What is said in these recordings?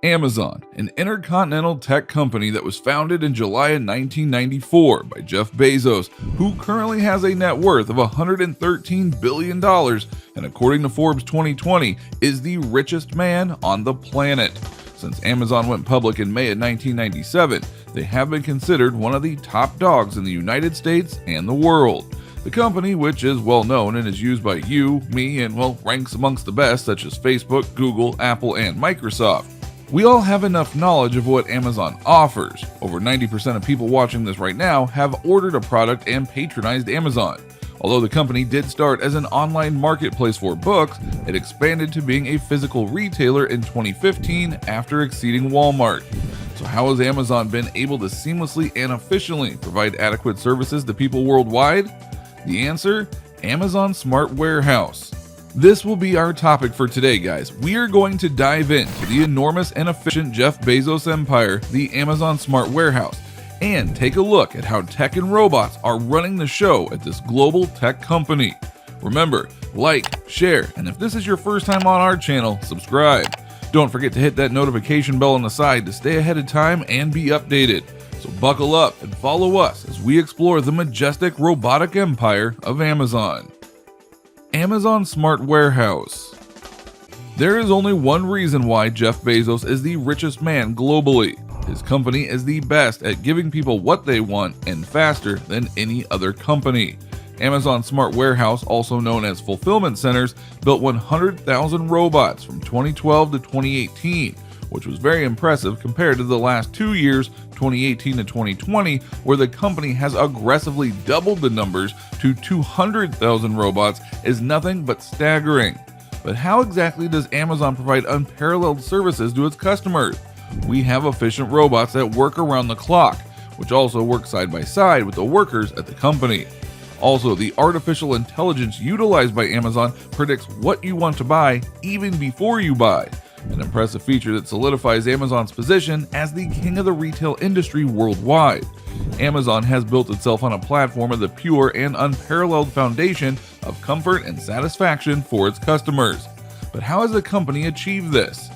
Amazon, an intercontinental tech company that was founded in July of 1994 by Jeff Bezos, who currently has a net worth of $113 billion and according to Forbes 2020 is the richest man on the planet. Since Amazon went public in May of 1997, they have been considered one of the top dogs in the United States and the world. The company, which is well known and is used by you, me, and ranks amongst the best such as Facebook, Google, Apple, and Microsoft. We all have enough knowledge of what Amazon offers. Over 90% of people watching this right now have ordered a product and patronized Amazon. Although the company did start as an online marketplace for books, it expanded to being a physical retailer in 2015 after exceeding Walmart. So how has Amazon been able to seamlessly and efficiently provide adequate services to people worldwide? The answer? Amazon Smart Warehouse. This will be our topic for today, guys. We are going to dive into the enormous and efficient Jeff Bezos empire, the Amazon Smart Warehouse, and take a look at how tech and robots are running the show at this global tech company. Remember, like, share, and if this is your first time on our channel, subscribe. Don't forget to hit that notification bell on the side to stay ahead of time and be updated. So buckle up and follow us as we explore the majestic robotic empire of Amazon. Amazon Smart Warehouse. There is only one reason why Jeff Bezos is the richest man globally. His company is the best at giving people what they want and faster than any other company. Amazon Smart Warehouse, also known as fulfillment centers, built 100,000 robots from 2012 to 2018, which was very impressive compared to the last 2 years, 2018 to 2020, where the company has aggressively doubled the numbers to 200,000 robots is nothing but staggering. But how exactly does Amazon provide unparalleled services to its customers? We have efficient robots that work around the clock, which also work side by side with the workers at the company. Also, the artificial intelligence utilized by Amazon predicts what you want to buy even before you buy. An impressive feature that solidifies Amazon's position as the king of the retail industry worldwide. Amazon has built itself on a platform of the pure and unparalleled foundation of comfort and satisfaction for its customers. But how has the company achieved this?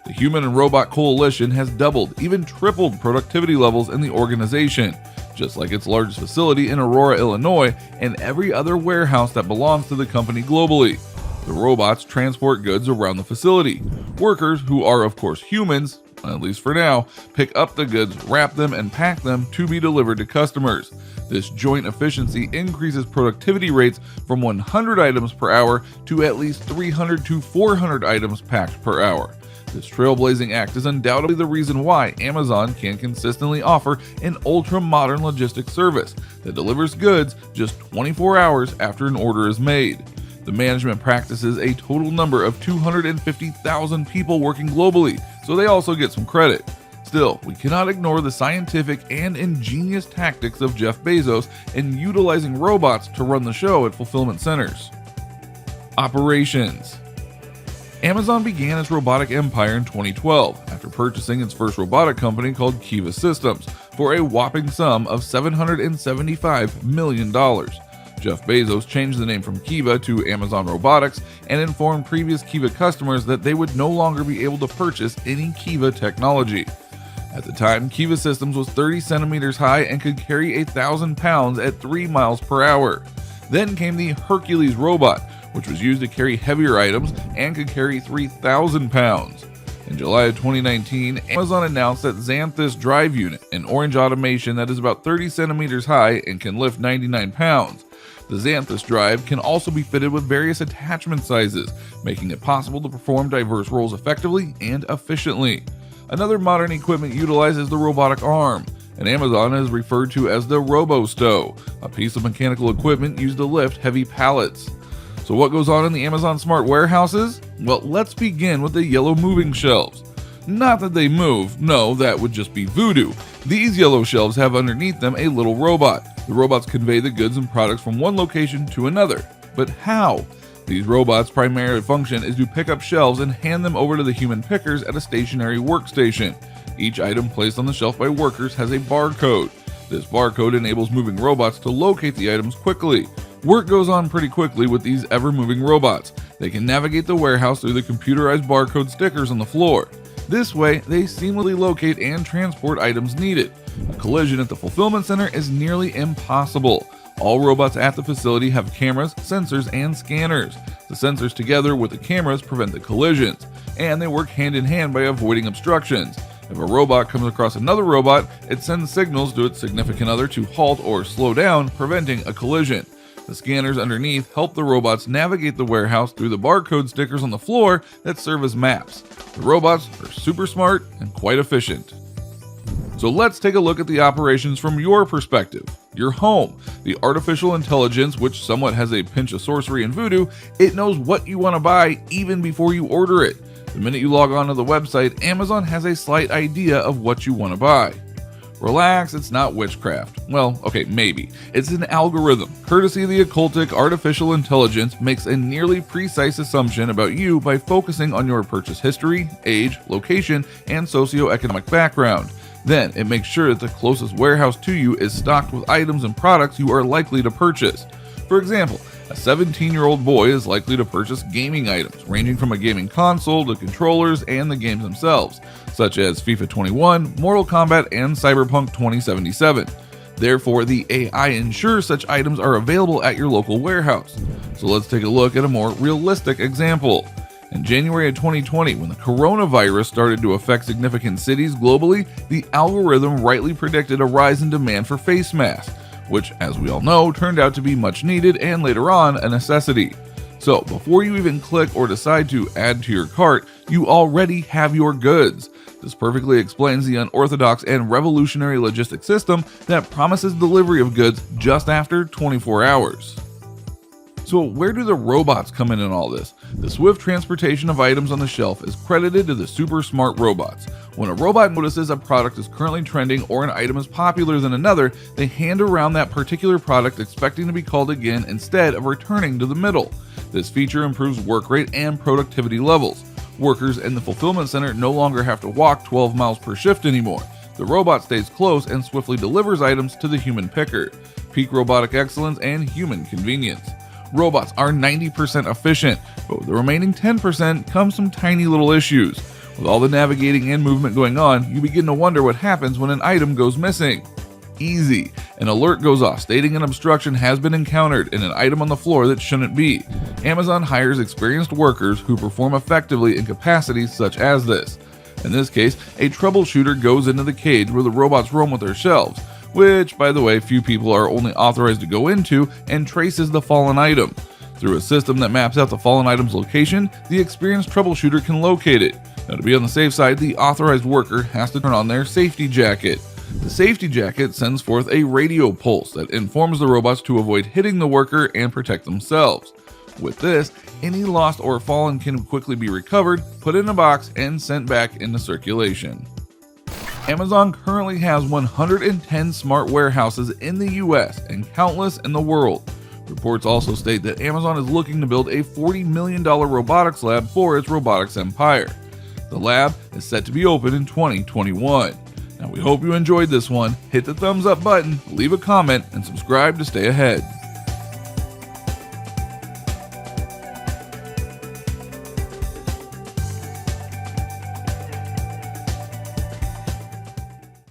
The Human and Robot Coalition has doubled, even tripled productivity levels in the organization, just like its largest facility in Aurora, Illinois, and every other warehouse that belongs to the company globally. The robots transport goods around the facility. Workers, who are of course humans, at least for now, pick up the goods, wrap them, and pack them to be delivered to customers. This joint efficiency increases productivity rates from 100 items per hour to at least 300 to 400 items packed per hour. This trailblazing act is undoubtedly the reason why Amazon can consistently offer an ultra-modern logistics service that delivers goods just 24 hours after an order is made. The management practices a total number of 250,000 people working globally, so they also get some credit. Still, we cannot ignore the scientific and ingenious tactics of Jeff Bezos in utilizing robots to run the show at fulfillment centers. Operations. Amazon began its robotic empire in 2012 after purchasing its first robotic company called Kiva Systems for a whopping sum of $775 million. Jeff Bezos changed the name from Kiva to Amazon Robotics and informed previous Kiva customers that they would no longer be able to purchase any Kiva technology. At the time, Kiva Systems was 30 centimeters high and could carry 1,000 pounds at 3 miles per hour. Then came the Hercules Robot, which was used to carry heavier items and could carry 3,000 pounds. In July of 2019, Amazon announced that Xanthus Drive Unit, an orange automation that is about 30 centimeters high and can lift 99 pounds. The Xanthus Drive can also be fitted with various attachment sizes, making it possible to perform diverse roles effectively and efficiently. Another modern equipment utilizes the robotic arm, and Amazon is referred to as the Robo-Stow, a piece of mechanical equipment used to lift heavy pallets. So what goes on in the Amazon Smart Warehouses? Well, let's begin with the yellow moving shelves. Not that they move, no, that would just be voodoo. These yellow shelves have underneath them a little robot. The robots convey the goods and products from one location to another. But how? These robots' primary function is to pick up shelves and hand them over to the human pickers at a stationary workstation. Each item placed on the shelf by workers has a barcode. This barcode enables moving robots to locate the items quickly. Work goes on pretty quickly with these ever-moving robots. They can navigate the warehouse through the computerized barcode stickers on the floor. This way, they seamlessly locate and transport items needed. A collision at the fulfillment center is nearly impossible. All robots at the facility have cameras, sensors, and scanners. The sensors together with the cameras prevent the collisions, and they work hand in hand by avoiding obstructions. If a robot comes across another robot, it sends signals to its significant other to halt or slow down, preventing a collision. The scanners underneath help the robots navigate the warehouse through the barcode stickers on the floor that serve as maps. The robots are super smart and quite efficient. So let's take a look at the operations from your perspective. Your home. The artificial intelligence, which somewhat has a pinch of sorcery and voodoo, it knows what you want to buy even before you order it. The minute you log on to the website, Amazon has a slight idea of what you want to buy. Relax, it's not witchcraft. Well, okay, maybe. It's an algorithm. Courtesy of the occultic artificial intelligence makes a nearly precise assumption about you by focusing on your purchase history, age, location, and socioeconomic background. Then, it makes sure that the closest warehouse to you is stocked with items and products you are likely to purchase. For example, a 17-year-old boy is likely to purchase gaming items, ranging from a gaming console to controllers and the games themselves, such as FIFA 21, Mortal Kombat, and Cyberpunk 2077. Therefore, the AI ensures such items are available at your local warehouse. So let's take a look at a more realistic example. In January of 2020, when the coronavirus started to affect significant cities globally, the algorithm rightly predicted a rise in demand for face masks, which, as we all know, turned out to be much needed and later on a necessity. So, before you even click or decide to add to your cart, you already have your goods. This perfectly explains the unorthodox and revolutionary logistics system that promises delivery of goods just after 24 hours. So where do the robots come in all this? The swift transportation of items on the shelf is credited to the super smart robots. When a robot notices a product is currently trending or an item is popular than another, they hand around that particular product expecting to be called again instead of returning to the middle. This feature improves work rate and productivity levels. Workers in the fulfillment center no longer have to walk 12 miles per shift anymore. The robot stays close and swiftly delivers items to the human picker. Peak robotic excellence and human convenience. Robots are 90% efficient, but with the remaining 10% comes some tiny little issues. With all the navigating and movement going on, you begin to wonder what happens when an item goes missing. Easy. An alert goes off stating an obstruction has been encountered in an item on the floor that shouldn't be. Amazon hires experienced workers who perform effectively in capacities such as this. In this case, a troubleshooter goes into the cage where the robots roam with their shelves, which, by the way, few people are only authorized to go into, and traces the fallen item. Through a system that maps out the fallen item's location, the experienced troubleshooter can locate it. Now, to be on the safe side, the authorized worker has to turn on their safety jacket. The safety jacket sends forth a radio pulse that informs the robots to avoid hitting the worker and protect themselves. With this, any lost or fallen can quickly be recovered, put in a box, and sent back into circulation. Amazon currently has 110 smart warehouses in the US and countless in the world. Reports also state that Amazon is looking to build a $40 million robotics lab for its robotics empire. The lab is set to be open in 2021. Now, we hope you enjoyed this one. Hit the thumbs up button, leave a comment, and subscribe to stay ahead.